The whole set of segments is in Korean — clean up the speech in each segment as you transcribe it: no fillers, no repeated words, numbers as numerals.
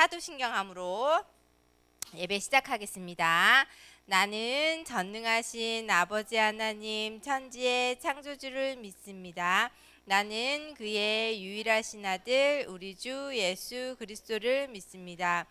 사도신경함으로 예배 시작하겠습니다. 나는 전능하신 아버지 하나님 천지의 창조주를 믿습니다. 나는 그의 유일하신 아들 우리 주 예수 그리스도를 믿습니다.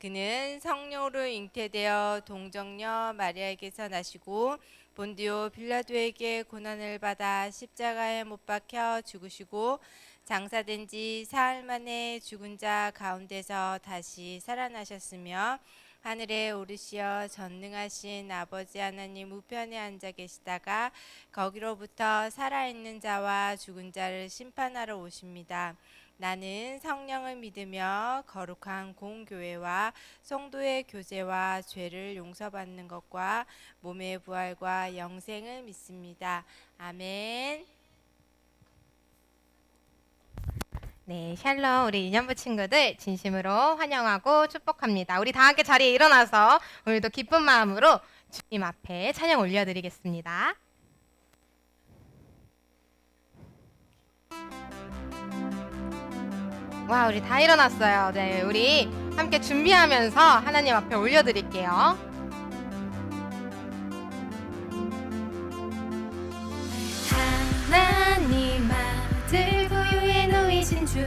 그는 성령으로 잉태되어 동정녀 마리아에게서 나시고 본디오 빌라도에게 고난을 받아 십자가에 못 박혀 죽으시고 장사된 지 사흘 만에 죽은 자 가운데서 다시 살아나셨으며 하늘에 오르시어 전능하신 아버지 하나님 우편에 앉아 계시다가 거기로부터 살아있는 자와 죽은 자를 심판하러 오십니다. 나는 성령을 믿으며 거룩한 공교회와 성도의 교제와 죄를 용서받는 것과 몸의 부활과 영생을 믿습니다. 아멘. 네, 샬롬 우리 인연부 친구들 진심으로 환영하고 축복합니다. 우리 다 함께 자리에 일어나서 오늘도 기쁜 마음으로 주님 앞에 찬양 올려드리겠습니다. 와, 우리 다 일어났어요. 네, 우리 함께 준비하면서 하나님 앞에 올려드릴게요. 하나님 아들 고유에 놓이신 주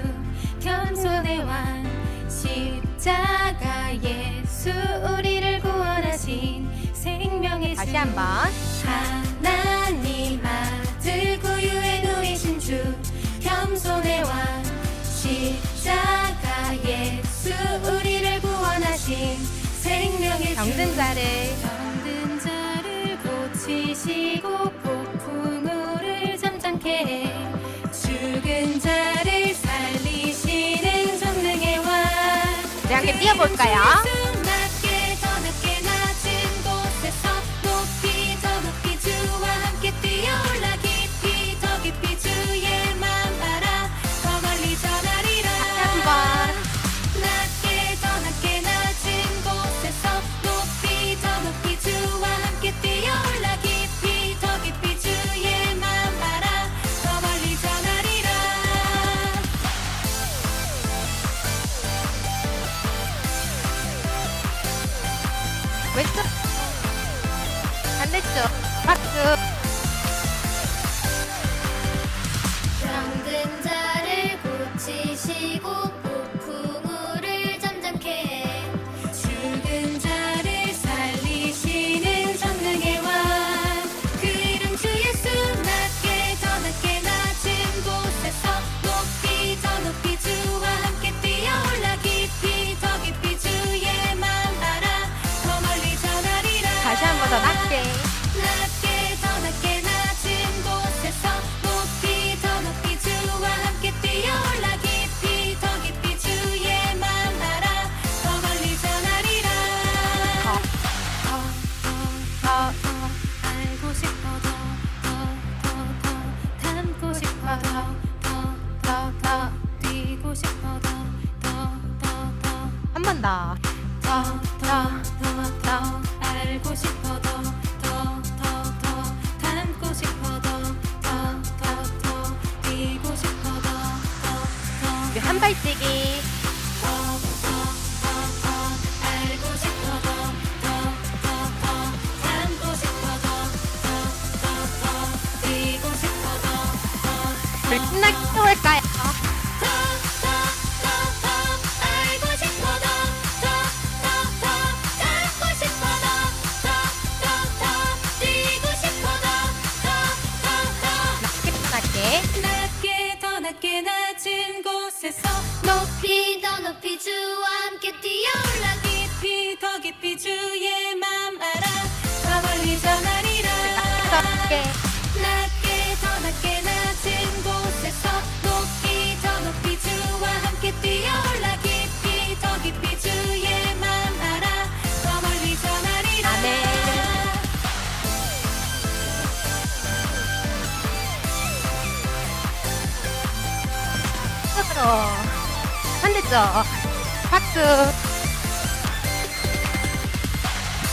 겸손의 왕 십자가 예수 우리를 구원하신 생명의 주 다시 한번. 하나님 아들 고유에 놓이신 주 겸손의 왕 십자가 예수 우리를 구원하신 생명의 주 병든 자를 병든 자를 고치시고 폭풍우를 잠잠케 해 죽은 자를 살리시는 전능의 왕 우리 함께 뛰어볼까요? 낮게 더 낮게 낮은 곳에서 높이 더 높이 주와 함께 뛰어올라 깊이 더 깊이 주의 맘 알아 더 멀리 전하리라 한번. 낮게 더 낮게 낮은 곳에서 높이 더 높이 주와 함께 뛰어올라 깊이 더 깊이 주의 맘 알아 더 멀리 전하리라 왼쪽 반대쪽 박수. 병든 자를 고치시고 폭풍우를 잠잠케 해 죽은 자를 살리시는 전능의 왕 그 이름 주 예수 낮게 더 낮게 낮은 곳에서 높이 더 높이 주와 함께 뛰어올라 깊이 더 깊이 주의 맘 알아 더 멀리 전하리라 다시 한 번 더 낮게. 낮게 더 낮게 낮은 곳에서 높이 더 높이 주와 함께 뛰어올라 깊이 더 깊이 주의 맘 알아 더 멀리 전하리라 더 알고 싶어 더 닮고 싶어 더 뛰고 싶어 더 한 번 더. 더 알고 싶어 더 닮고 싶어 더 뛰고 싶어 우리 한 발뛰기. 알고 싶어 더 닮고 싶어 더 뛰고 싶어 우리 신나게 뛰어볼까요? 알고 싶어 더 닮고 싶어 더 뛰고 싶어 낮게. 낮게 더 낮게 낮은 곳에서 높이 더 높이 주와 함께 뛰어올라 깊이 더 깊이 주의 맘 알아 더 멀리 전하리라 낮게. 낮게 더 낮게 낮은 곳에서 높이 더 높이 주와 함께 뛰어올라 깊이 더 깊이 주의 맘 알아 더 멀리 전하리라 아멘. 끝으로. 반대쪽 박수.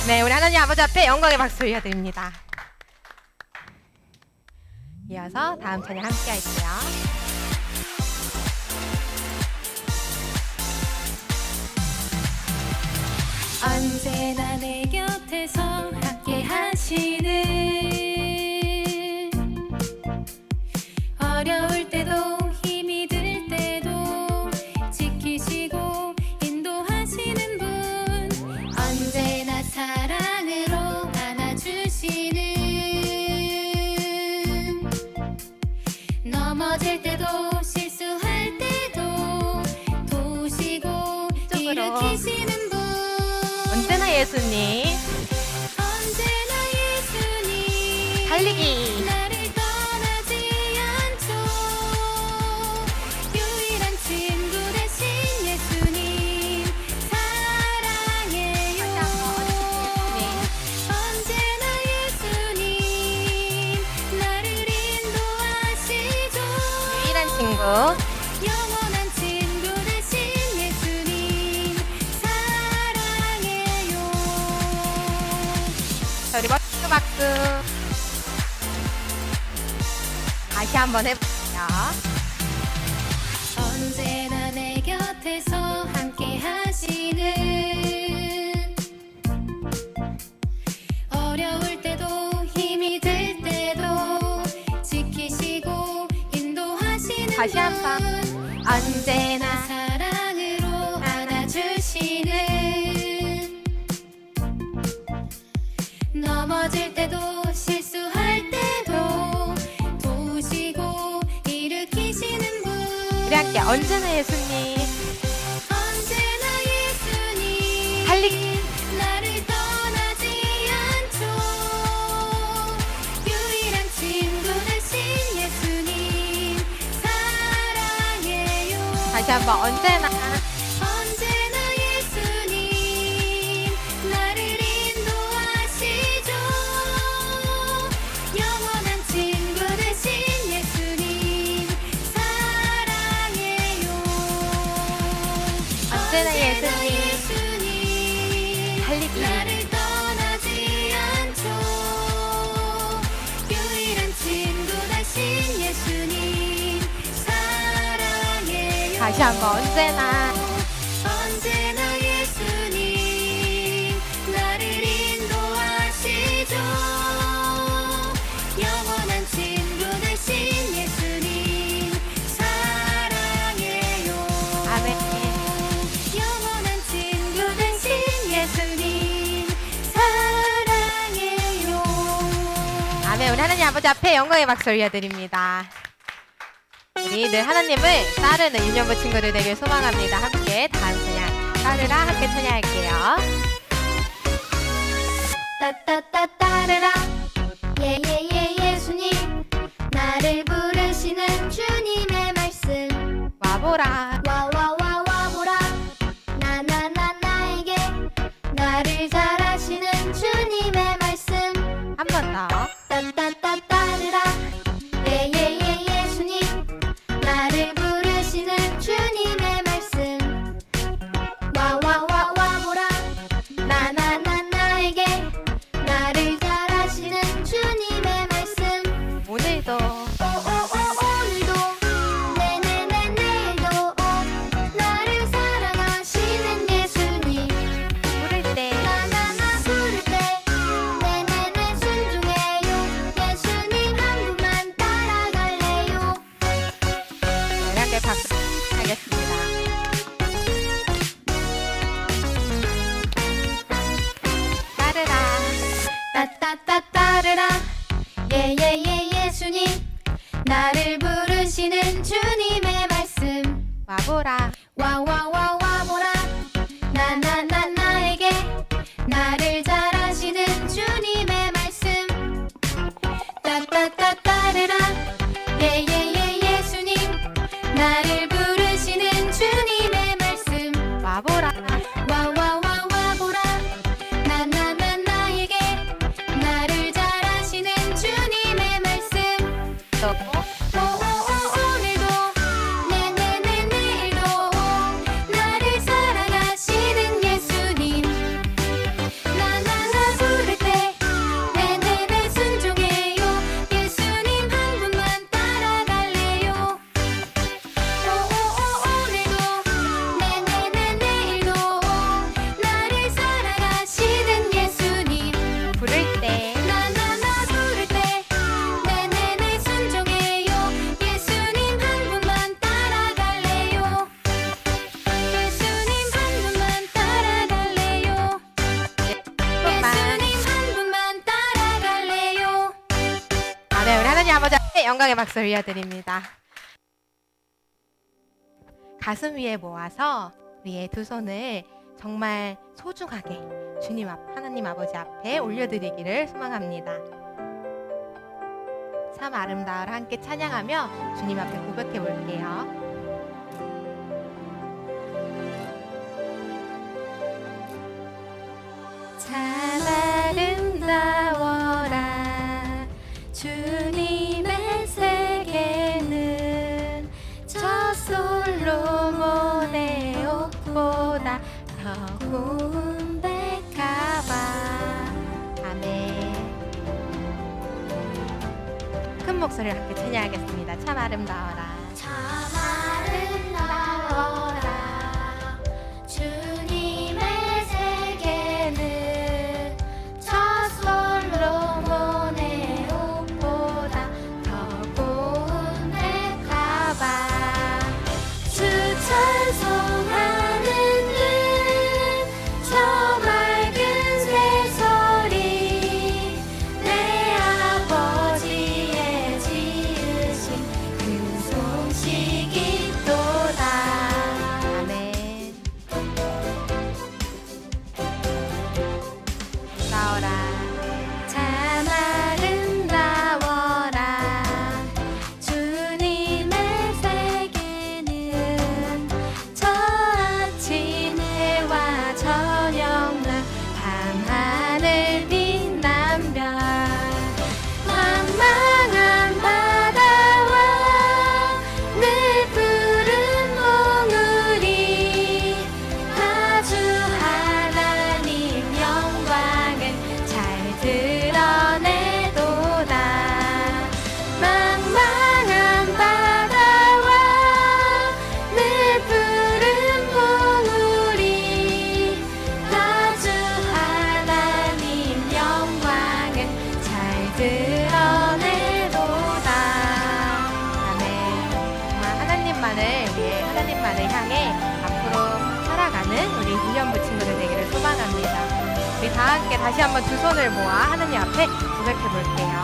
네, 우리 하나님 아버지 앞에 영광의 박수 올려드립니다. 이어서 다음 찬양 함께 할게요. 언제나 내 곁에서 함께 하시는 어려울 때도 힘이 들 때도 지키시고 인도하시는 분 언제나 사랑으로 안아주시는 넘어질 때도 실수할 때도 도우시고 이쪽으로. 일으키시는 분 언제나 예수님. 언제나 예수님 달리기. 나를 떠나지 않죠 유일한 친구 되신 예수님 사랑해요 언제나 예수님 나를 인도하시죠 유일한 친구. 영원한 친구 되신 예수님 사랑해요 자, 우리 박수. 다시 한번 해볼게요. 언제나 내 곁에서 함께 하시는 어려울 때도 힘이 들 때도 지키시고 인도하시는 다시 한 번. 분 언제나 사랑으로 안아주시는 넘어질 때도 실수할 때도 도우시고 일으키시는 분 우리 함께 언제나 예수님. 언제나 예수님 달리기. 나를 떠나지 않죠 유일한 친구 되신 예수님 사랑해요 다시 한번 언제나. 언제나 예수님 나를 인도하시죠 영원한 친구 되신 예수님 사랑해요 언제나 예수님. 예수님 달리기. 나를 떠나지 않죠 유일한 친구 되신 예수님 사랑해요 다시 한번 언제나. 언제나 예수님 나를 인도하시죠 영원한 친구 되신 예수님 사랑해요 아멘. 영원한 친구 되신 예수님 사랑해요 아멘. 우리 하나님 아버지 앞에 영광의 박수 올려드립니다. 우리 늘 하나님을 따르는 유년부 친구들 되길 소망합니다. 함께 다음 찬양 따르라 함께 찬양할게요. 따따따따르라 예예예 예수님 나를 부르시는 주님의 말씀 와보라. 와와와와 보라 나나나 나에게 나를 잘하시는 주님의 말씀 한 번 더. 따따따따르라 예예예 예수님 나를 부르시는 주님의 말씀 와와와와 보라 나나나 나에게 나를 잘하시는 주님의 말씀 오늘도 오늘도 네네네 내일도 나를 사랑하시는 예수님 부를 때 나나나 부를 때 네네네 순종해요 예수님 한 분만 따라갈래요 우리 함께 박수 하겠습니다. 따르라. 따따따따르라 예예예 예수님 나를 부르시는 주님의 말씀 와보라. 와와와와 보라 나나나 나에게 나를 잘하시는 주님의 말씀 따따따따르라 예예예 예수님 나를 부르시는 주님의 말씀 와보라. 와와와와 보라 나나나 나에게 나를 잘하시는 주님의 말씀 또 오늘도 네네네 내일도 나를 사랑하시는 예수님 나나나 부를 때 네네네 순종해요 예수님 한 분만 따라갈래요 오늘도 네네네 내일도 영광의 박수 올려드립니다. 가슴 위에 모아서 우리의 두 손을 정말 소중하게 주님 앞, 하나님 아버지 앞에 올려드리기를 소망합니다. 참 아름다워라 함께 찬양하며 주님 앞에 고백해 볼게요. 참 아름다워라 주님의 세계는 저 솔로몬의 옷보다 더 고운 백합아. 아멘. 큰 목소리로 함께 찬양하겠습니다. 참 아름다워라. 참 아름다워라 주님의 세계는 저 솔로몬의 옷보다 더 고운 백합아. 주 찬송하는 듯저 맑은 새소리 내 아버지의 지으신 그 솜씨기 또다. 아멘. 나오라. 참 아름다워라 주님의 세계는 저 아침 해와 저녁날 밤하늘 빛난 별茫茫한 바다와 늘 푸른 몽우리 아주 하나님 영광을 잘 드러내도다. 망망한 바다와 늘 푸른 몽우리 아주 하나님 영광을 잘 드러내도다. 아멘. 정말 하나님만을 위해 하나님만을 향해 앞으로 살아가는 우리 유년부 친구들 되기를 소망합니다. 우리 다 함께 다시 한번 두 손을 모아 하나님 앞에 고백해 볼게요.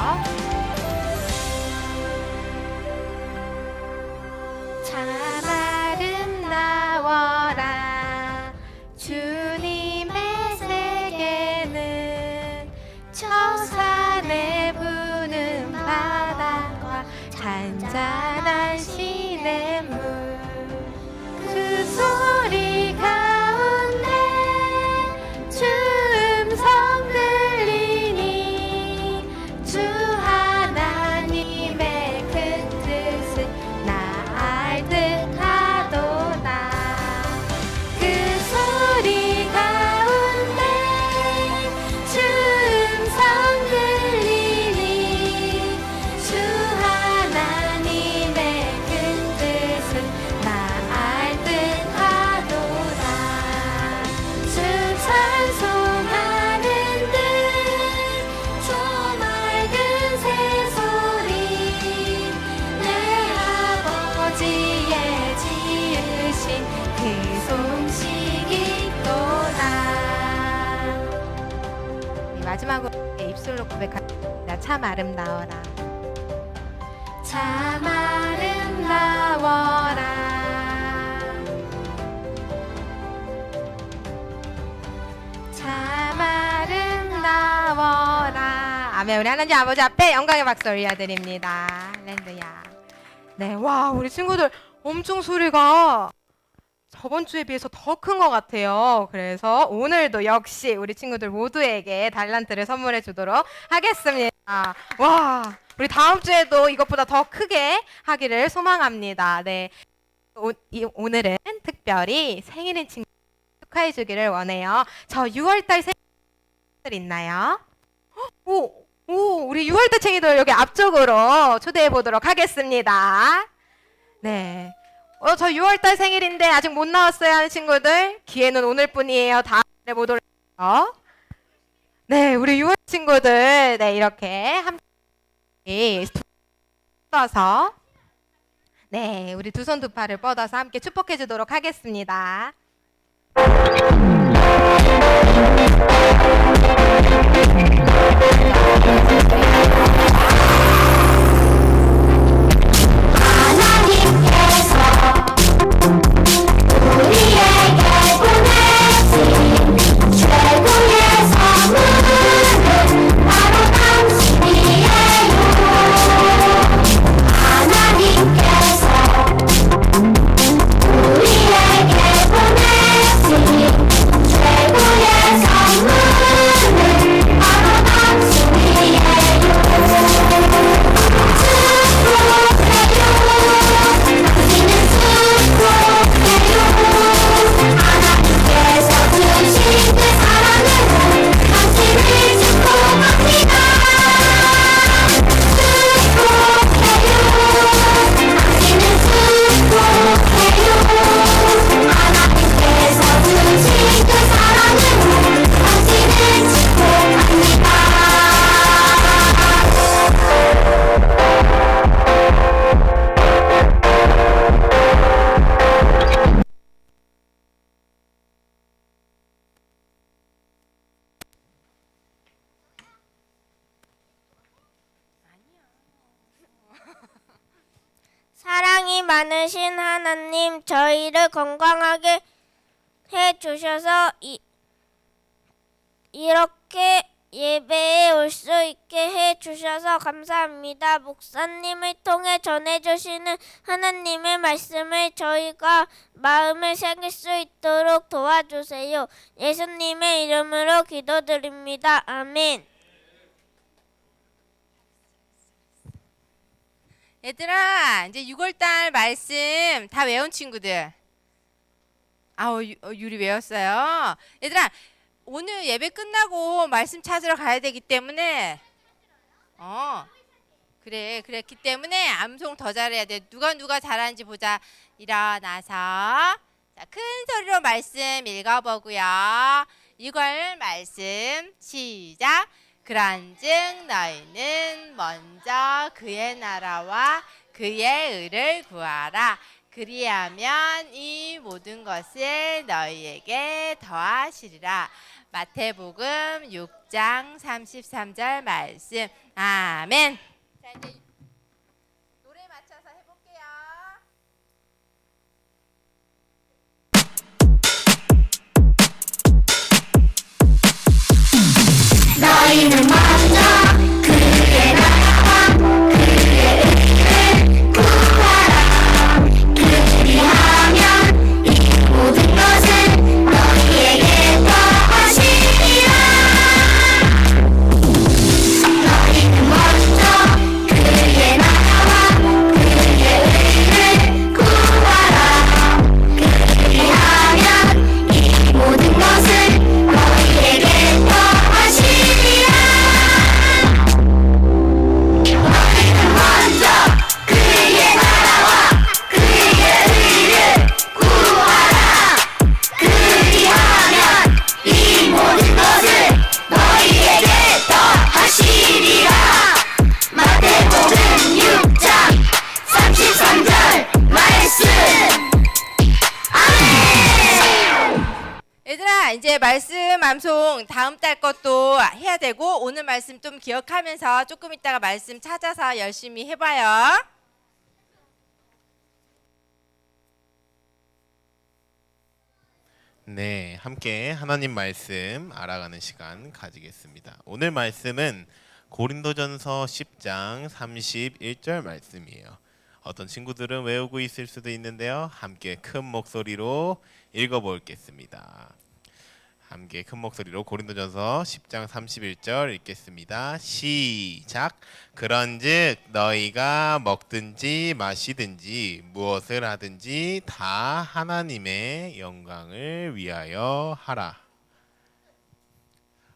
참 아름다워라 주님의 세계는 저 산에 부는 바다와 잔잔한 시냇물 그 소리 가운데 주 음성 들리니 주 하나님의 큰 뜻을 나 알 듯하도다. 그 소리 가운데 주 음성 들리니 주 하나님의 큰 뜻을 나 알 듯하도다. 주 찬송하는 듯저 맑은 새소리 내 아버지의 지으신 그 솜씨기 또다. 네, 마지막으로 입술로 고백합니다. 참 아름다워라. 참 아름다워라 참 아름다워라. 아멘. 우리 하나님 아버지 앞에 영광의 박수 올려드립니다. 할렐루야. 네, 와, 우리 친구들 엄청 소리가 저번 주에 비해서 더 큰 것 같아요. 그래서 오늘도 역시 우리 친구들 모두에게 달란트를 선물해 주도록 하겠습니다. 와, 우리 다음 주에도 이것보다 더 크게 하기를 소망합니다. 네, 오늘은 특별히 생일인 친구 축하해 주기를 원해요. 저 6월달 생일 있나요? 오, 우리 6월달 챙이들 여기 앞쪽으로 초대해 보도록 하겠습니다. 네. 저 6월달 생일인데 아직 못 나왔어요 하는 친구들, 기회는 오늘뿐이에요. 다음에 보도록 해요. 네, 우리 6월 친구들, 네, 이렇게 함께 뻗어서, 네, 우리 두 손 두 팔을 뻗어서 함께 축복해 주도록 하겠습니다. 많으신 하나님, 저희를 건강하게 해 주셔서 이렇게 예배에 올 수 있게 해 주셔서 감사합니다. 목사님을 통해 전해 주시는 하나님의 말씀을 저희가 마음에 새길 수 있도록 도와주세요. 예수님의 이름으로 기도드립니다. 아멘. 얘들아, 이제 6월달 말씀 다 외운 친구들. 유리 외웠어요. 얘들아, 오늘 예배 끝나고 말씀 찾으러 가야 되기 때문에 그래, 그랬기 때문에 암송 더 잘해야 돼. 누가 잘하는지 보자. 일어나서 자, 큰 소리로 말씀 읽어보고요. 이걸 말씀 시작. 그런즉 너희는 먼저 그의 나라와 그의 의를 구하라. 그리하면 이 모든 것을 너희에게 더하시리라. 마태복음 6장 33절 말씀. 아멘. 자, 이제 노래 맞춰서 해볼게요. 너희는 먼저 그의 나라와 그의 의를 구하라. 그리하면 이 모든 것을 너희에게 더하시리라. 너희는 먼저 그의 나라와 그의 의를 구하라. 그리하면 이 모든 것을 너희에게 더하시리라. 너희는 먼저 그의 나라와 그의 의를 구하라. 그리하면 이 모든 것을 너희에게 더하시리라. 마태복음 6장 33절 말씀. 얘들아, 이제 말씀 암송 다음 달 것도 해야 되고 오늘 말씀 좀 기억하면서 조금 있다가 말씀 찾아서 열심히 해봐요. 네, 함께 하나님 말씀 알아가는 시간 가지겠습니다. 오늘 말씀은 고린도전서 10장 31절 말씀이에요. 어떤 친구들은 외우고 있을 수도 있는데요. 함께 큰 목소리로 읽어보겠습니다. 함께 큰 목소리로 고린도전서 10장 31절 읽겠습니다. 시작. 그런즉 너희가 먹든지 마시든지 무엇을 하든지 다 하나님의 영광을 위하여 하라.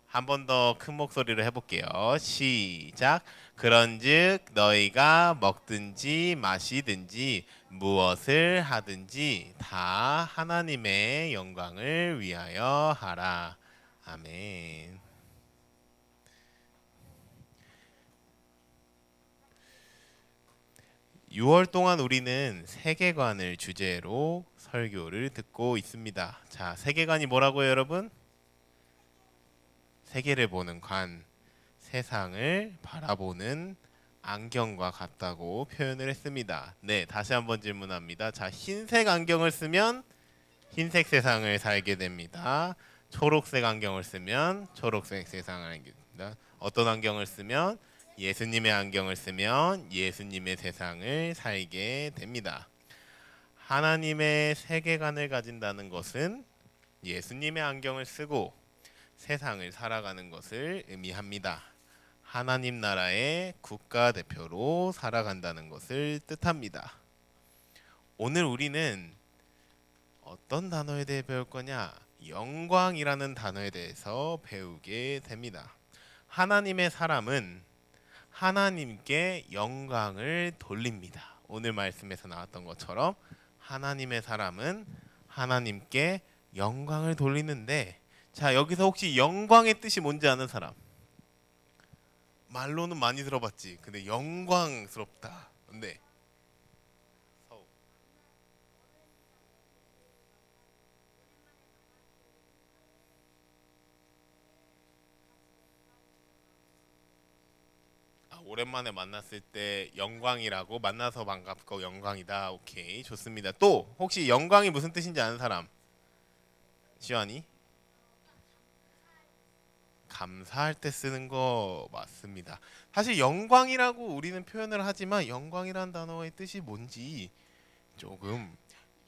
한 번 더 큰 목소리로 해볼게요. 시작. 그런즉 너희가 먹든지 마시든지 무엇을 하든지 다 하나님의 영광을 위하여 하라. 아멘. (6월) 동안 우리는 세계관을 주제로 설교를 듣고 있습니다. 자, 세계관이 뭐라고요, 여러분? 세계를 보는 관, 세상을 바라보는 안경과 같다고 표현을 했습니다. 네, 다시 한번 질문합니다. 자, 흰색 안경을 쓰면 흰색 세상을 살게 됩니다. 초록색 안경을 쓰면 초록색 세상을 알게 됩니다. 어떤 안경을 쓰면 예수님의 안경을 쓰면 예수님의 세상을 살게 됩니다. 하나님의 세계관을 가진다는 것은 예수님의 안경을 쓰고 세상을 살아가는 것을 의미합니다. 하나님 나라의 국가대표로 살아간다는 것을 뜻합니다. 오늘 우리는 어떤 단어에 대해 배울 거냐? 영광이라는 단어에 대해서 배우게 됩니다. 하나님의 사람은 하나님께 영광을 돌립니다. 오늘 말씀에서 나왔던 것처럼 하나님의 사람은 하나님께 영광을 돌리는데, 자, 여기서 혹시 영광의 뜻이 뭔지 아는 사람? 말로는 많이 들어봤지. 근데 영광스럽다. 근데 오랜만에 만났을 때 영광이라고, 만나서 반갑고 영광이다. 오케이, 좋습니다. 또 혹시 영광이 무슨 뜻인지 아는 사람? 시환이? 감사할 때 쓰는 거 맞습니다. 사실 영광이라고 우리는 표현을 하지만 영광이라는 단어의 뜻이 뭔지 조금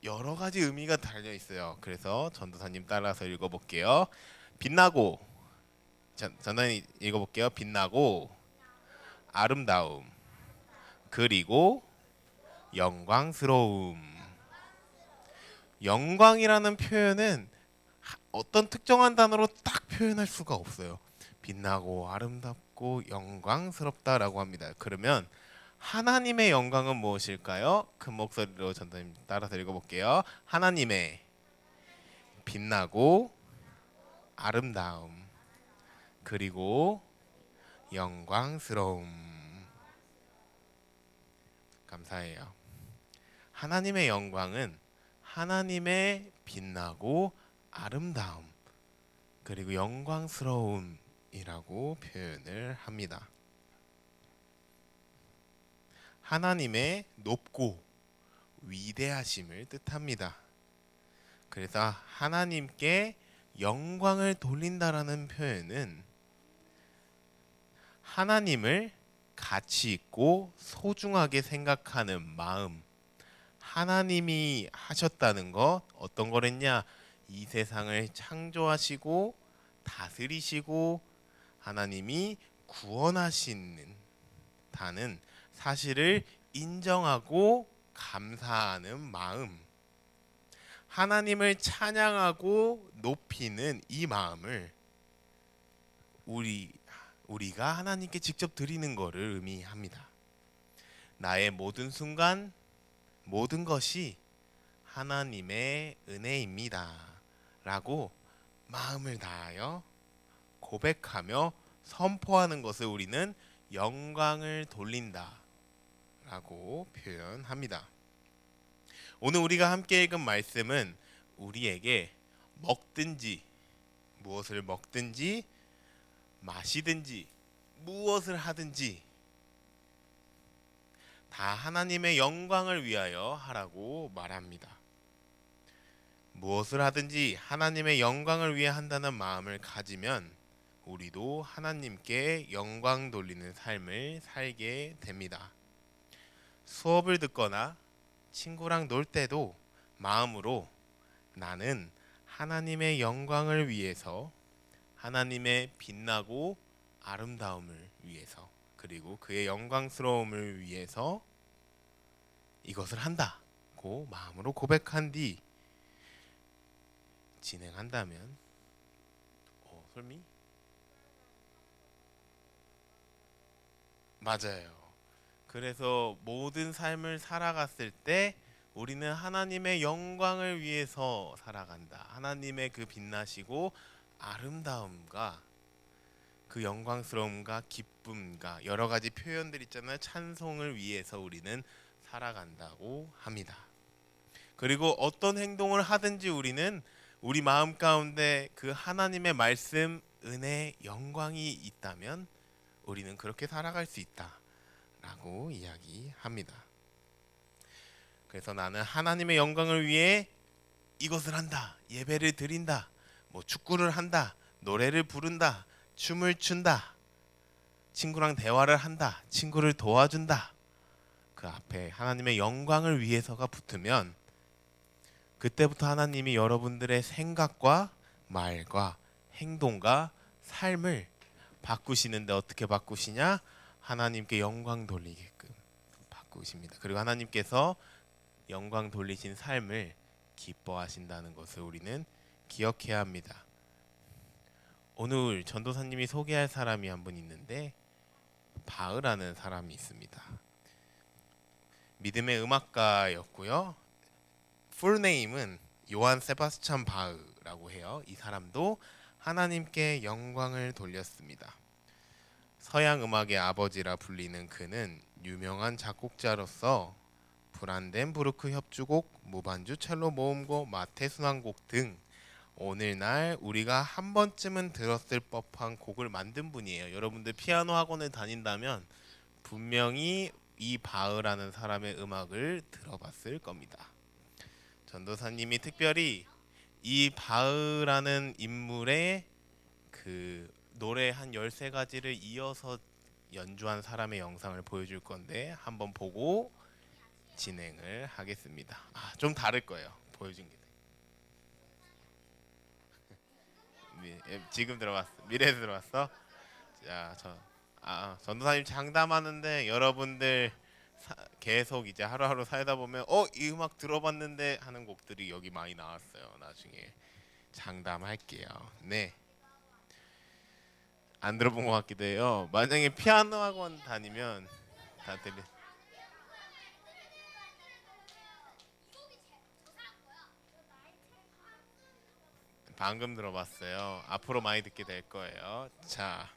여러 가지 의미가 달려 있어요. 그래서 전도사님 따라서 읽어볼게요. 빛나고, 전도사님 읽어볼게요. 빛나고, 아름다움, 그리고 영광스러움. 영광이라는 표현은 어떤 특정한 단어로 딱 표현할 수가 없어요. 빛나고 아름답고 영광스럽다라고 합니다. 그러면 하나님의 영광은 무엇일까요? 큰 목소리로 전도님 따라서 읽어볼게요. 하나님의 빛나고 아름다움, 그리고 영광스러움. 감사해요. 하나님의 영광은 하나님의 빛나고 아름다움, 그리고 영광스러움이라고 표현을 합니다. 하나님의 높고 위대하심을 뜻합니다. 그래서 하나님께 영광을 돌린다라는 표현은 하나님을 가치 있고 소중하게 생각하는 마음, 하나님이 하셨다는 것, 어떤 거랬냐? 이 세상을 창조하시고 다스리시고 하나님이 구원하시는 다는 사실을 인정하고 감사하는 마음, 하나님을 찬양하고 높이는 이 마음을 우리가 하나님께 직접 드리는 것을 의미합니다. 나의 모든 순간, 모든 것이 하나님의 은혜입니다 라고 마음을 다하여 고백하며 선포하는 것을 우리는 영광을 돌린다 라고 표현합니다. 오늘 우리가 함께 읽은 말씀은 우리에게 먹든지, 무엇을 먹든지, 마시든지, 무엇을 하든지 다 하나님의 영광을 위하여 하라고 말합니다. 무엇을 하든지 하나님의 영광을 위해 한다는 마음을 가지면 우리도 하나님께 영광 돌리는 삶을 살게 됩니다. 수업을 듣거나 친구랑 놀 때도 마음으로 나는 하나님의 영광을 위해서, 하나님의 빛나고 아름다움을 위해서, 그리고 그의 영광스러움을 위해서 이것을 한다고 마음으로 고백한 뒤 진행한다면 솔미? 맞아요. 그래서 모든 삶을 살아갔을 때 우리는 하나님의 영광을 위해서 살아간다. 하나님의 그 빛나시고 아름다움과 그 영광스러움과 기쁨과 여러 가지 표현들 있잖아요. 찬송을 위해서 우리는 살아간다고 합니다. 그리고 어떤 행동을 하든지 우리는 우리 마음 가운데 그 하나님의 말씀, 은혜, 영광이 있다면 우리는 그렇게 살아갈 수 있다라고 이야기합니다. 그래서 나는 하나님의 영광을 위해 이것을 한다, 예배를 드린다, 뭐 축구를 한다, 노래를 부른다, 춤을 춘다, 친구랑 대화를 한다, 친구를 도와준다. 그 앞에 하나님의 영광을 위해서가 붙으면 그때부터 하나님이 여러분들의 생각과 말과 행동과 삶을 바꾸시는데 어떻게 바꾸시냐? 하나님께 영광 돌리게끔 바꾸십니다. 그리고 하나님께서 영광 돌리신 삶을 기뻐하신다는 것을 우리는 기억해야 합니다. 오늘 전도사님이 소개할 사람이 한 분 있는데 바흐라는 사람이 있습니다. 믿음의 음악가였고요. 풀네임은 요한 세바스찬 바흐라고 해요. 이 사람도 하나님께 영광을 돌렸습니다. 서양 음악의 아버지라 불리는 그는 유명한 작곡자로서 브란덴부르크 협주곡, 무반주 첼로 모음곡, 마태 순환곡 등 오늘날 우리가 한 번쯤은 들었을 법한 곡을 만든 분이에요. 여러분들 피아노 학원을 다닌다면 분명히 이 바흐라는 사람의 음악을 들어봤을 겁니다. 전도사님이 특별히 이 바흐라는 인물의 그 노래 한 13가지를 이어서 연주한 사람의 영상을 보여줄 건데 한번 보고 진행을 하겠습니다. 좀 다를 거예요. 보여준 게. 지금 들어왔어. 미래에서 들어왔어. 자, 전도사님 장담하는데 여러분들 계속 이제 하루하루 살다 보면 이 음악 들어봤는데 하는 곡들이 여기 많이 나왔어요. 나중에 장담할게요. 네. 안 들어본 것 같기도 해요. 만약에 피아노 학원 다니면 다 들리. 방금 들어봤어요. 앞으로 많이 듣게 될 거예요. 자,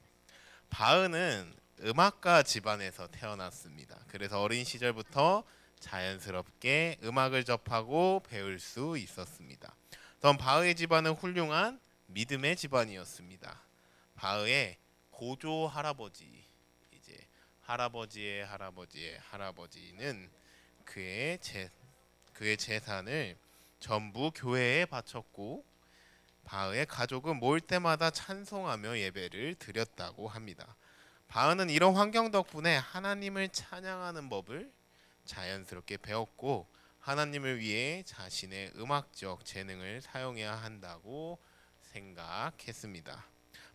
바흐는 음악가 집안에서 태어났습니다. 그래서 어린 시절부터 자연스럽게 음악을 접하고 배울 수 있었습니다. 또 바흐의 집안은 훌륭한 믿음의 집안이었습니다. 바흐의 고조 할아버지, 이제 할아버지의 할아버지의 할아버지는 그의 재산을 전부 교회에 바쳤고 바흐의 가족은 모일 때마다 찬송하며 예배를 드렸다고 합니다. 바흐는 이런 환경 덕분에 하나님을 찬양하는 법을 자연스럽게 배웠고 하나님을 위해 자신의 음악적 재능을 사용해야 한다고 생각했습니다.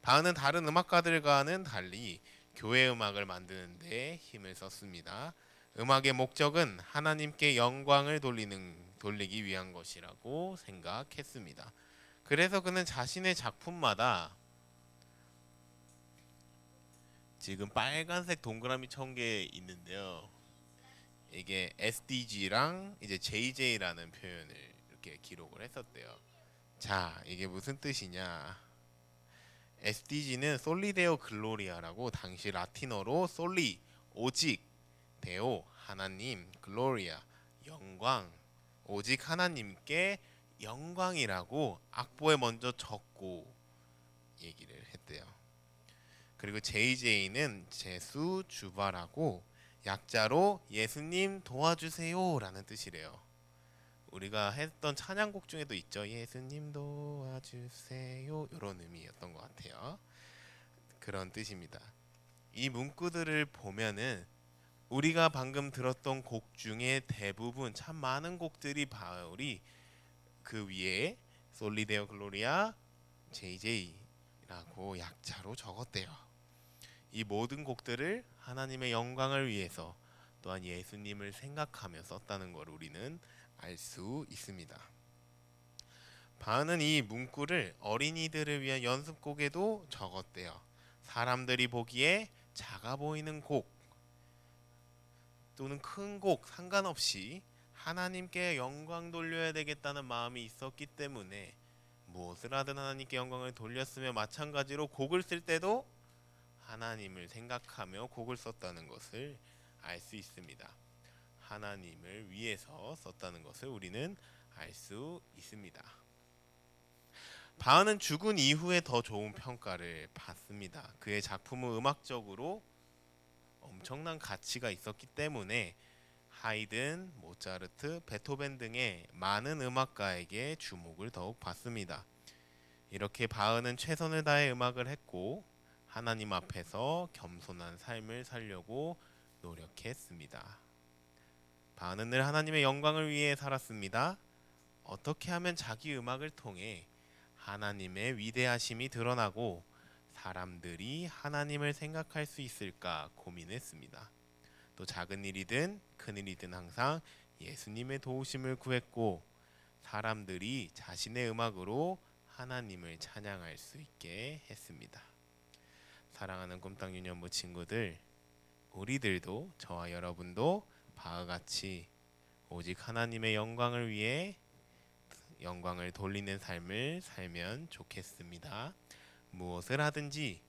바흐는 다른 음악가들과는 달리 교회 음악을 만드는 데 힘을 썼습니다. 음악의 목적은 하나님께 영광을 돌리기 위한 것이라고 생각했습니다. 그래서 그는 자신의 작품마다 지금 빨간색 동그라미 1000개 있는데요. 이게 SDG랑 이제 JJ라는 표현을 이렇게 기록을 했었대요. 자, 이게 무슨 뜻이냐? SDG는 솔리데오 글로리아라고 당시 라틴어로 솔리 오직, 데오 하나님, 글로리아 영광, 오직 하나님께 영광이라고 악보에 먼저 적고 얘기를 했대요. 그리고 JJ는 제수 주바라고 약자로 예수님 도와주세요라는 뜻이래요. 우리가 했던 찬양곡 중에도 있죠. 예수님 도와주세요 이런 의미였던 것 같아요. 그런 뜻입니다. 이 문구들을 보면은 우리가 방금 들었던 곡 중에 대부분 참 많은 곡들이 바울이 그 위에 솔리데오 글로리아 JJ라고 약자로 적었대요. 이 모든 곡들을 하나님의 영광을 위해서 또한 예수님을 생각하며 썼다는 걸 우리는 알 수 있습니다. 바흐는 이 문구를 어린이들을 위한 연습곡에도 적었대요. 사람들이 보기에 작아 보이는 곡 또는 큰 곡 상관없이 하나님께 영광 돌려야 되겠다는 마음이 있었기 때문에 무엇을 하든 하나님께 영광을 돌렸으며 마찬가지로 곡을 쓸 때도 하나님을 생각하며 곡을 썼다는 것을 알 수 있습니다. 하나님을 위해서 썼다는 것을 우리는 알 수 있습니다. 바흐는 죽은 이후에 더 좋은 평가를 받습니다. 그의 작품은 음악적으로 엄청난 가치가 있었기 때문에 하이든, 모차르트, 베토벤 등의 많은 음악가에게 주목을 더욱 받습니다. 이렇게 바흐는 최선을 다해 음악을 했고 하나님 앞에서 겸손한 삶을 살려고 노력했습니다. 바흐는 늘 하나님의 영광을 위해 살았습니다. 어떻게 하면 자기 음악을 통해 하나님의 위대하심이 드러나고 사람들이 하나님을 생각할 수 있을까 고민했습니다. 또 작은 일이든 큰 일이든 항상 예수님의 도우심을 구했고 사람들이 자신의 음악으로 하나님을 찬양할 수 있게 했습니다. 사랑하는 꿈땅 유년부 친구들, 우리들도 저와 여러분도 바흐같이 오직 하나님의 영광을 위해 영광을 돌리는 삶을 살면 좋겠습니다. 무엇을 하든지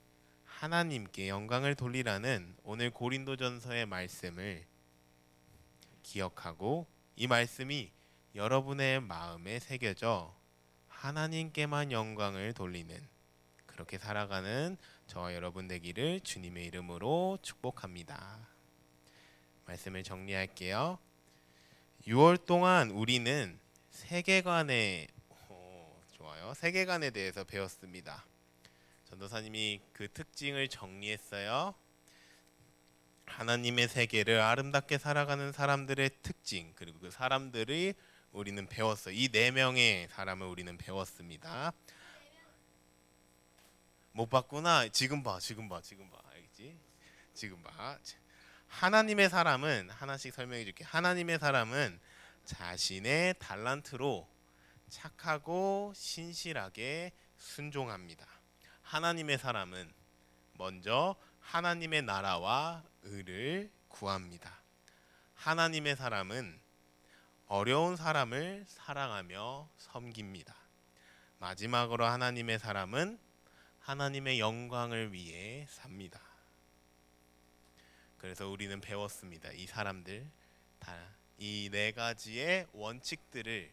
하나님께 영광을 돌리라는 오늘 고린도전서의 말씀을 기억하고 이 말씀이 여러분의 마음에 새겨져 하나님께만 영광을 돌리는 그렇게 살아가는 저와 여러분 되기를 주님의 이름으로 축복합니다. 말씀을 정리할게요. 6월 동안 우리는 좋아요. 세계관에 대해서 배웠습니다. 전도사님이 그 특징을 정리했어요. 하나님의 세계를 아름답게 살아가는 사람들의 특징, 그리고 그 사람들이 우리는 배웠어요. 이 4명의 사람을 우리는 배웠습니다. 못 봤구나. 지금 봐. 알겠지? 지금 봐. 하나님의 사람은 하나씩 설명해 줄게. 하나님의 사람은 자신의 달란트로 착하고 신실하게 순종합니다. 하나님의 사람은 먼저 하나님의 나라와 의를 구합니다. 하나님의 사람은 어려운 사람을 사랑하며 섬깁니다. 마지막으로 하나님의 사람은 하나님의 영광을 위해 삽니다. 그래서 우리는 배웠습니다. 이 사람들 이 4가지의 원칙들을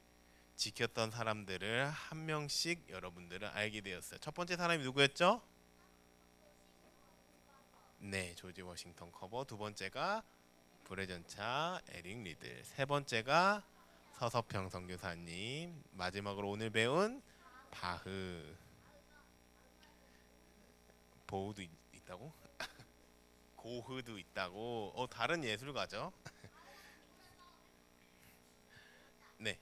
지켰던 사람들을 한 명씩 여러분들은 알게 되었어요. 첫 번째 사람이 누구였죠? 네, 조지 워싱턴 커버. 두 번째가 불의 전차 에릭 리들. 세 번째가 서석평 선교사님. 마지막으로 오늘 배운 보우도 있다고? 고흐도 있다고. 다른 예술가죠? 네.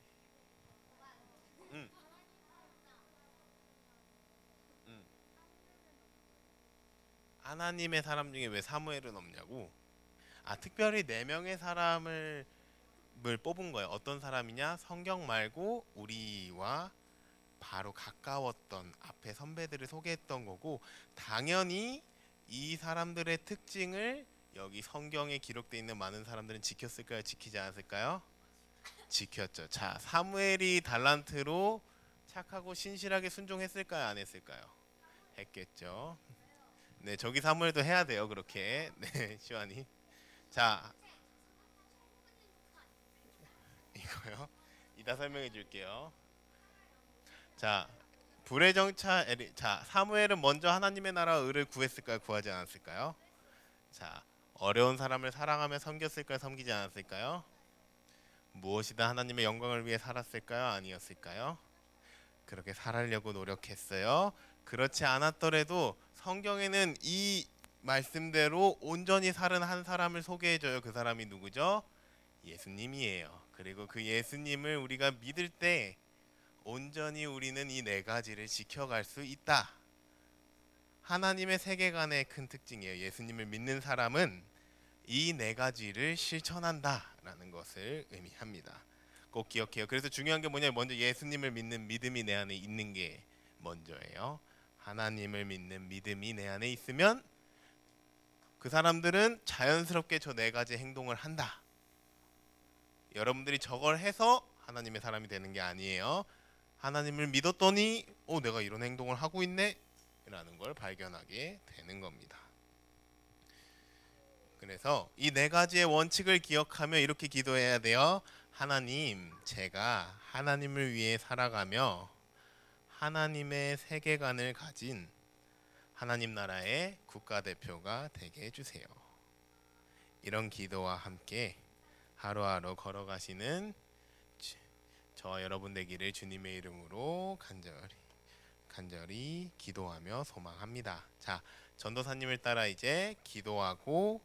하나님의 사람 중에 왜 사무엘은 없냐고? 특별히 4명의 사람을 뽑은 거예요. 어떤 사람이냐? 성경 말고 우리와 바로 가까웠던 앞에 선배들을 소개했던 거고, 당연히 이 사람들의 특징을 여기 성경에 기록되어 있는 많은 사람들은 지켰을까요? 지키지 않았을까요? 지켰죠. 자, 사무엘이 달란트로 착하고 신실하게 순종했을까요? 안 했을까요? 했겠죠. 네, 저기 사무엘도 해야 돼요. 그렇게. 네, 시완이. 자, 이거요. 이따 설명해 줄게요. 자, 불의 정차 사무엘은 먼저 하나님의 나라와 의를 구했을까요? 구하지 않았을까요? 자, 어려운 사람을 사랑하며 섬겼을까요? 섬기지 않았을까요? 무엇이든 하나님의 영광을 위해 살았을까요? 아니었을까요? 그렇게 살으려고 노력했어요. 그렇지 않았더라도 성경에는 이 말씀대로 온전히 살은 한 사람을 소개해줘요. 그 사람이 누구죠? 예수님이에요. 그리고 그 예수님을 우리가 믿을 때 온전히 우리는 이 4가지를 지켜갈 수 있다. 하나님의 세계관의 큰 특징이에요. 예수님을 믿는 사람은 이 4가지를 실천한다라는 것을 의미합니다. 꼭 기억해요. 그래서 중요한 게 뭐냐면 먼저 예수님을 믿는 믿음이 내 안에 있는 게 먼저예요. 하나님을 믿는 믿음이 내 안에 있으면 그 사람들은 자연스럽게 저 4가지 행동을 한다. 여러분들이 저걸 해서 하나님의 사람이 되는 게 아니에요. 하나님을 믿었더니 내가 이런 행동을 하고 있네 라는 걸 발견하게 되는 겁니다. 그래서 이 4가지의 원칙을 기억하며 이렇게 기도해야 돼요. 하나님, 제가 하나님을 위해 살아가며 하나님의 세계관을 가진 하나님 나라의 국가대표가 되게 해주세요. 이런 기도와 함께 하루하루 걸어가시는 저와 여러분 되기를 주님의 이름으로 간절히 기도하며 소망합니다. 자, 전도사님을 따라 이제 기도하고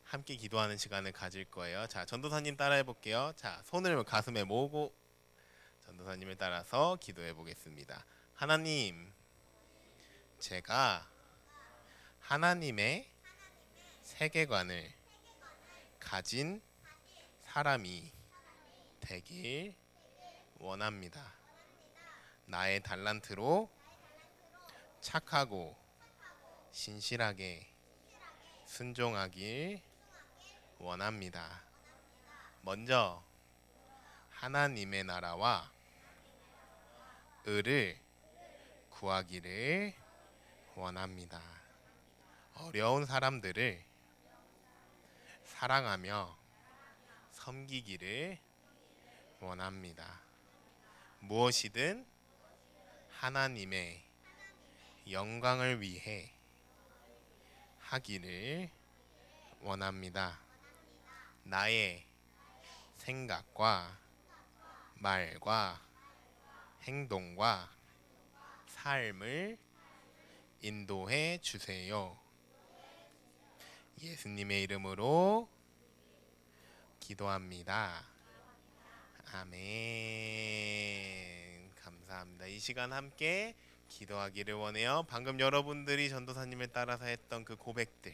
함께 기도하는 시간을 가질 거예요. 자, 전도사님 따라 해볼게요. 자, 손을 가슴에 모으고 전도사님을 따라서 기도해 보겠습니다. 하나님, 제가 하나님의 세계관을 가진 사람이 되길 원합니다. 나의 달란트로 착하고 신실하게 순종하길 원합니다. 먼저 하나님의 나라와 의를 구하기를 원합니다. 어려운 사람들을 사랑하며 섬기기를 원합니다. 무엇이든 하나님의 영광을 위해 하기를 원합니다. 나의 생각과 말과 행동과 삶을 인도해 주세요. 예수님의 이름으로 기도합니다. 아멘. 감사합니다. 이 시간 함께 기도하기를 원해요. 방금 여러분들이 전도사님을 따라서 했던 그 고백들,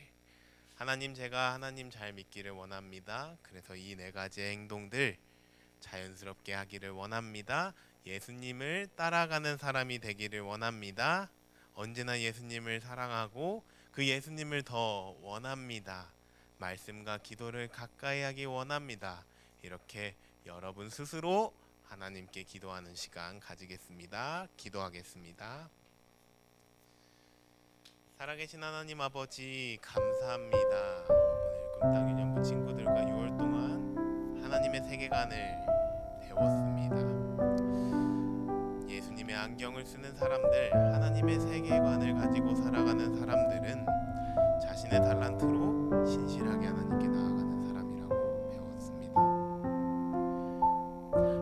하나님, 제가 하나님 잘 믿기를 원합니다. 그래서 이 네 가지의 행동들 자연스럽게 하기를 원합니다. 예수님을 따라가는 사람이 되기를 원합니다. 언제나 예수님을 사랑하고 그 예수님을 더 원합니다. 말씀과 기도를 가까이 하기 원합니다. 이렇게 여러분 스스로 하나님께 기도하는 시간 가지겠습니다. 기도하겠습니다. 살아계신 하나님 아버지, 감사합니다. 오늘 꿈땅 유년부 친구들과 6월 동안 하나님의 세계관을 배웠습니다. 예수님의 안경을 쓰는 사람들, 하나님의 세계관을 가지고 살아가는 사람들은 자신의 달란트로 신실하게 하나님께 나아가는 사람이라고 배웠습니다.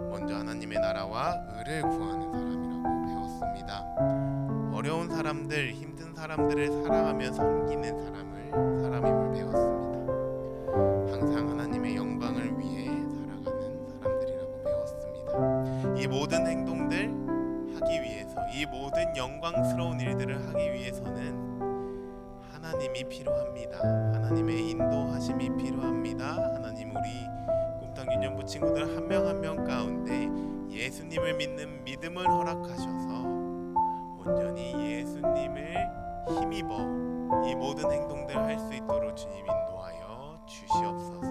먼저 하나님의 나라와 의를 구하는 사람이라고 배웠습니다. 어려운 사람들, 힘든 사람들을 사랑하며 섬기는 사람임을 배웠습니다. 항상 하나님의 영광을 위해 살아가는 사람들이라고 배웠습니다. 이 모든 행동들 하기 위해서, 이 모든 영광스러운 일들을 하기 위해서는 하나님이 필요합니다. 하나님의 인도하심이 필요합니다. 하나님, 우리 꿈땅 유년부 친구들 한 명 한 명 가운데 예수님을 믿는 믿음을 허락하셔서 온전히 예수님을 힘입어 이 모든 행동들 할 수 있도록 주님 인도하여 주시옵소서.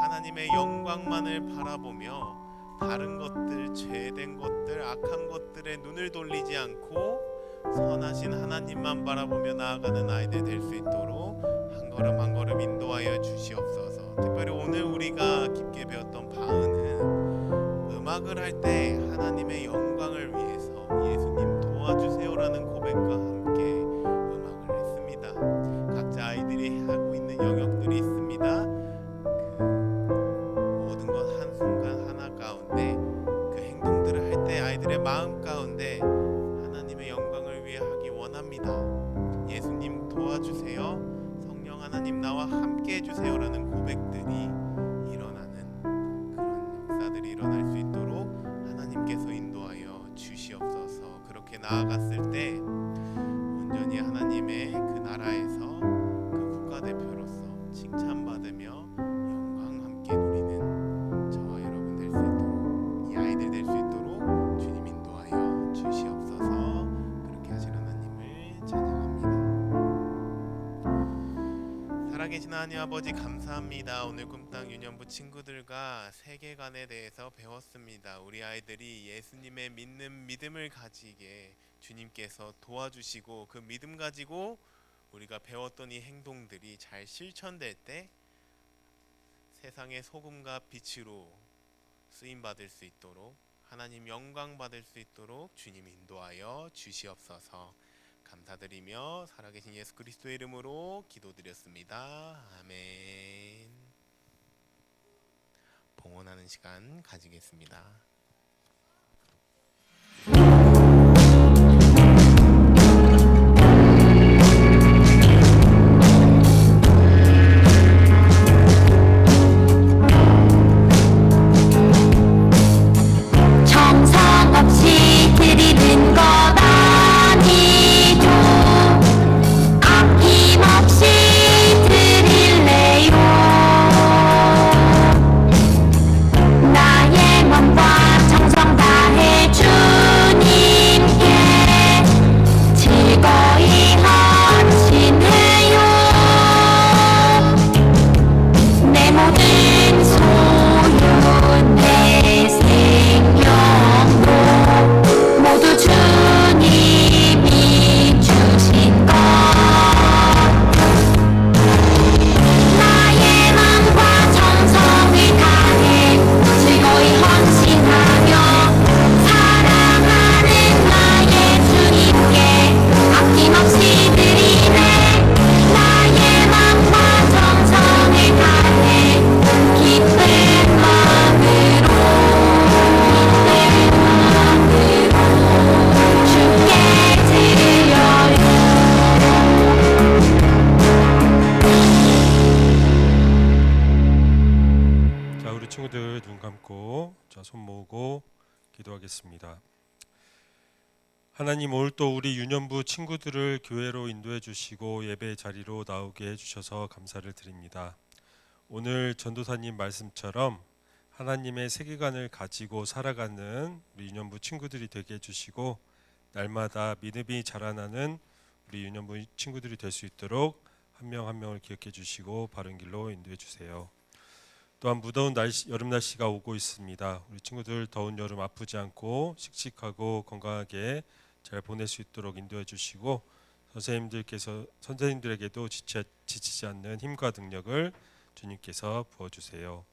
하나님의 영광만을 바라보며 다른 것들, 죄된 것들, 악한 것들에 눈을 돌리지 않고 선하신 하나님만 바라보며 나아가는 아이들 될 수 있도록 한 걸음 한 걸음 인도하여 주시옵소서. 특별히 오늘 우리가 깊게 배웠던 바흐는 음악을 할 때 하나님의 영광을 위해서 예수님 도와주세요라는 고백과 함께 음악을 했습니다. 각자 아이들이 하고 있는 영역들이 있습니다. 그 모든 것 한순간 하나 가운데 그 행동들을 할 때 아이들의 마음 가운데 하나님의 영광을 위해 하기 원합니다. 예수님 도와주세요. 성령 하나님 나와 함께 해주세요라는 고백들이 일어나는 그런 역사들이 일어날 수 있도록 하나님께서 인도하여 주시옵소서. 그렇게 나아갔을 때 온전히 하나님의 그 나라에서 그 국가대표로서 칭찬받으며 영광 함께 누리는 저와 여러분 될 수 있도록, 이 아이들 될 수 있도록 주님 인도하여 주시옵소서. 그렇게 하실 하나님을 찬양합니다. 살아계신 하나님 아버지, 감사합니다. 오늘 꿈땅 유년부 친구들과 세계관에 대해서 배웠습니다. 우리 아이들이 예수님의 믿는 믿음을 가지게 주님께서 도와주시고 그 믿음 가지고 우리가 배웠던 이 행동들이 잘 실천될 때 세상의 소금과 빛으로 쓰임받을 수 있도록, 하나님 영광 받을 수 있도록 주님 인도하여 주시옵소서. 감사드리며 살아계신 예수 그리스도의 이름으로 기도드렸습니다. 아멘. 봉헌하는 시간 가지겠습니다. 정성 없이 드리는 것 아니죠. 아낌없이 드릴래요. 나의 맘과 기도하겠습니다. 하나님, 오늘 또 우리 유년부 친구들을 교회로 인도해 주시고 예배 자리로 나오게 해주셔서 감사를 드립니다. 오늘 전도사님 말씀처럼 하나님의 세계관을 가지고 살아가는 우리 유년부 친구들이 되게 해주시고 날마다 믿음이 자라나는 우리 유년부 친구들이 될 수 있도록 한 명 한 명을 기억해 주시고 바른 길로 인도해 주세요. 또한 무더운 여름 날씨가 오고 있습니다. 우리 친구들 더운 여름 아프지 않고 씩씩하고 건강하게 잘 보낼 수 있도록 인도해 주시고 선생님들에게도 지치지 않는 힘과 능력을 주님께서 부어주세요.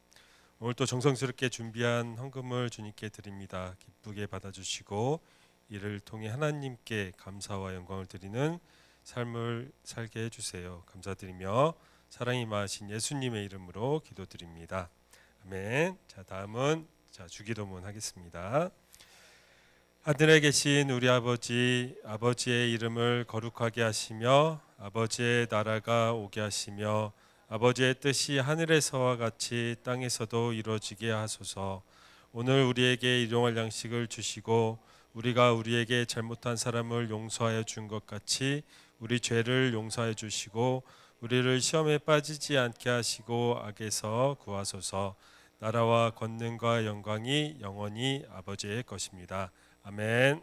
오늘 또 정성스럽게 준비한 헌금을 주님께 드립니다. 기쁘게 받아주시고 이를 통해 하나님께 감사와 영광을 드리는 삶을 살게 해주세요. 감사드리며 사랑이 많으신 예수님의 이름으로 기도드립니다. 아멘. 자, 다음은 주기도문 하겠습니다. 하늘에 계신 우리 아버지의 이름을 거룩하게 하시며 아버지의 나라가 오게 하시며 아버지의 뜻이 하늘에서와 같이 땅에서도 이루어지게 하소서. 오늘 우리에게 일용할 양식을 주시고 우리가 우리에게 잘못한 사람을 용서하여 준 것 같이 우리 죄를 용서해 주시고 우리를 시험에 빠지지 않게 하시고 악에서 구하소서. 나라와 권능과 영광이 영원히 아버지의 것입니다. 아멘.